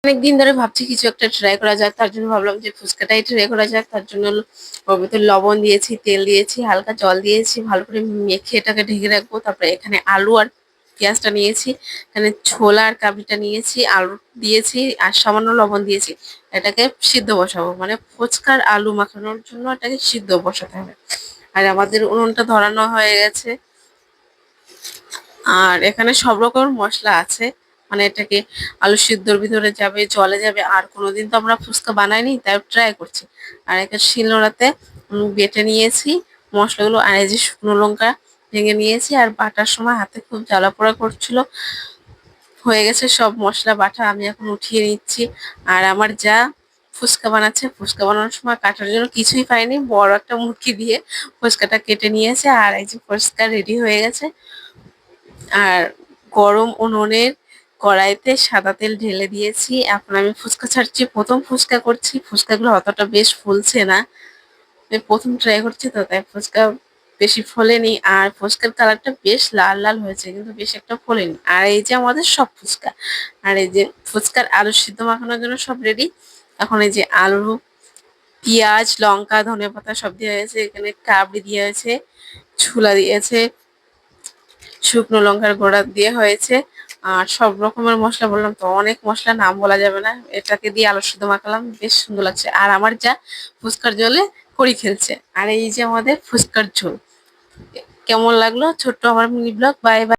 অনেকদিন ধরে ভাবছি কিছু একটা ট্রাই করা যাক, তার জন্য ভাবলাম যে ফুচকাটাই ট্রাই করা যাক। তার জন্য ওর ভিতর লবণ দিয়েছি, তেল দিয়েছি, হালকা জল দিয়েছি, ভালো করে মেখে এটাকে ঢেকে রাখবো। তারপরে এখানে আলু আর পেঁয়াজটা নিয়েছি, এখানে ছোলা আর কাবলিটা নিয়েছি, আলু দিয়েছি আর সামান্য লবণ দিয়েছি। এটাকে সিদ্ধ বসাবো, মানে ফুচকার আলু মাখানোর জন্য এটাকে সিদ্ধ বসাতে হবে। আর আমাদের উনুনটা ধরানো হয়ে গেছে। আর এখানে সব রকমের মশলা আছে, মানে এটাকে আলু সিদ্ধর ভিতরে যাবে, জলে যাবে। আর কোনোদিন তো আমরা ফুচকা বানাইনি, তাই ট্রাই করছি। আর একটা শিলনোড়াতে বেটে নিয়েছি মশলাগুলো। আর এই যে শুকনো লঙ্কা ভেঙে নিয়েছি, আর বাটার সময় হাতে খুব জ্বালা পোড়া করছিল। হয়ে গেছে সব মশলা বাটা, আমি এখন উঠিয়ে নিচ্ছি। আর আমার যা ফুচকা বানাচ্ছে, ফুচকা বানানোর সময় কাটার জন্য কিছুই পাইনি, বড় একটা মুটকি দিয়ে ফুচকাটা কেটে নিয়েছে। আর এই যে ফুচকা রেডি হয়ে গেছে। আর গরম উনুনের কড়াইতে সাদা তেল ঢেলে দিয়েছি। এখন আমি ফুচকা ছাড়ছি, প্রথম ফুচকা করছি। ফুচকাগুলো অতটা বেশ ফুলছে না, আমি প্রথম ট্রাই করছি তো, তাই ফুচকা বেশি ফোলেনি। আর ফুচকার কালারটা বেশ লাল লাল হয়েছে, কিন্তু বেশ একটা ফোলেনি। আর এই যে আমাদের সব ফুচকা, আর এই যে ফুচকার আলু সিদ্ধ মাখানোর জন্য সব রেডি। এখন এই যে আলু, পেঁয়াজ, লঙ্কা, ধনেপাতা সব দেওয়া হয়েছে, এখানে কাবড়ি দিয়ে হয়েছে, ছোলা দিয়েছে, শুকনো লঙ্কার গুঁড়া দিয়ে হয়েছে। আর সব রকমের মশলা বললাম তো, অনেক মশলা, নাম বলা যাবে না। এটাকে দিয়ে আলু সিদ্ধ মাখালাম, বেশ সুন্দর লাগছে। আর আমার যা ফুচকার ঝোলে কড়ি খেলছে। আর এই যে আমাদের ফুচকার ঝোল। কেমন লাগলো ছোট্ট আমার মিনি ব্লগ। Bye bye.